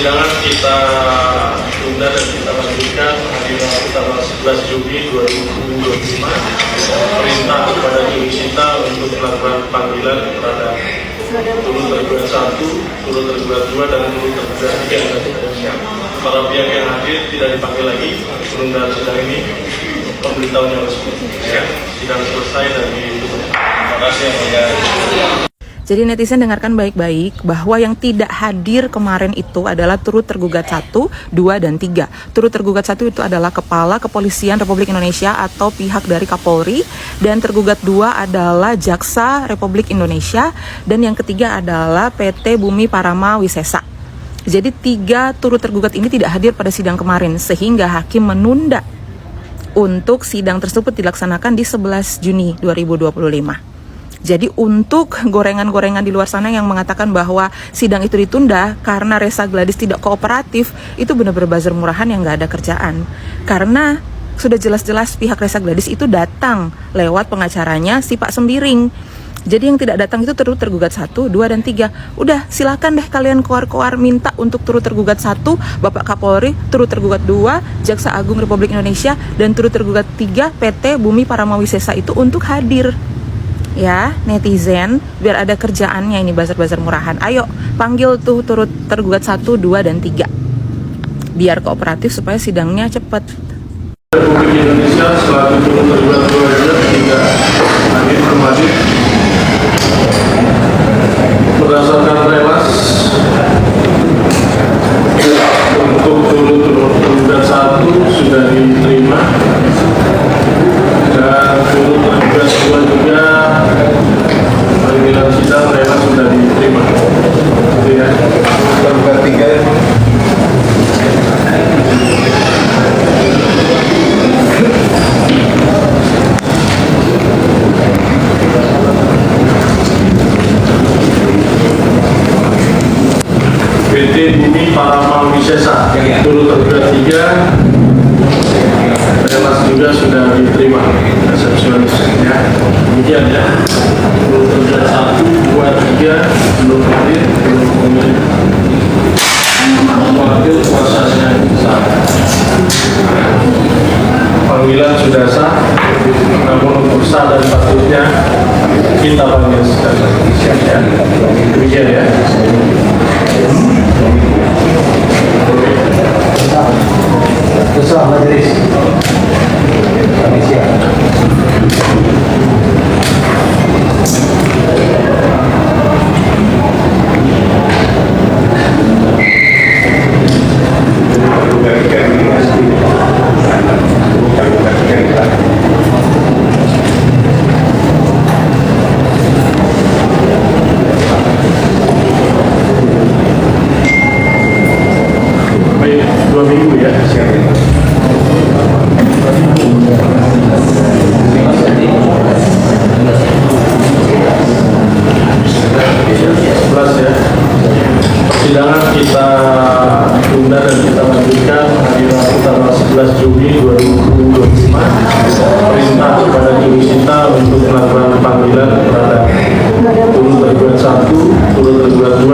Persidangan kita tunda dan kita lanjutkan hari Rabu tanggal 11 Juli 2025. Perintah kepada Jurisita untuk melakukan panggilan terhadap turut tergugat 1, turut tergugat 2, dan turut tergugat 3. Para pihak yang hadir tidak dipanggil lagi. Penundaan sidang ini pemberitahuan yang resmi. Ya, sidang selesai dan ditutup. Terima kasih yang mulia. Jadi netizen dengarkan baik-baik bahwa yang tidak hadir kemarin itu adalah turut tergugat 1, 2, dan 3. Turut tergugat 1 itu adalah Kepala Kepolisian Republik Indonesia atau pihak dari Kapolri, dan tergugat 2 adalah Jaksa Republik Indonesia, dan yang ketiga adalah PT Bumi Parama Wisesa. Jadi 3 turut tergugat ini tidak hadir pada sidang kemarin, sehingga hakim menunda untuk sidang tersebut dilaksanakan di 11 Juni 2025. Jadi untuk gorengan-gorengan di luar sana yang mengatakan bahwa sidang itu ditunda karena Ressa Gladys tidak kooperatif, itu benar-benar buzzer murahan yang nggak ada kerjaan. Karena sudah jelas-jelas pihak Ressa Gladys itu datang lewat pengacaranya si Pak Sembiring. Jadi yang tidak datang itu turut tergugat 1, 2, dan 3. Udah silakan deh kalian keluar-keluar minta untuk turut tergugat 1, Bapak Kapolri, turut tergugat 2, Jaksa Agung Republik Indonesia, dan turut tergugat 3, PT Bumi Parama Wisesa itu untuk hadir. Ya, netizen, biar ada kerjaannya ini buzzer-buzzer murahan. Ayo, panggil tuh turut tergugat 1, 2, dan 3. Biar kooperatif supaya sidangnya cepat. Republik Indonesia selaku turut tergugat 2 juga tidak hadir kembali berdasarkan relas untuk turut tergugat 1 sudah diterima dan turut tergugat 2 juga panggilan sidang relas sudah diterima. Jadi ya, tergugat 3 PT Bumi Parama Wisesa turut tergugat 3, relas juga sudah diterima resepsionis ya. Demikian ya, turut tergugat 1, 2, 3 belum hadir, belum memilih wakil kuasanya sah. Panggilan sudah sah, namun untuk sah dan patutnya kita panggil sekali ya. Demikian ya. Besar majelis kami siap. Baik, 2 minggu ya. Persidangan kita tunda dan kita lanjutkan hari Rabu tanggal 11 Juli 2025. Perintah kepada Jurisita untuk melakukan panggilan terhadap turut tergugat 1, turut tergugat 2,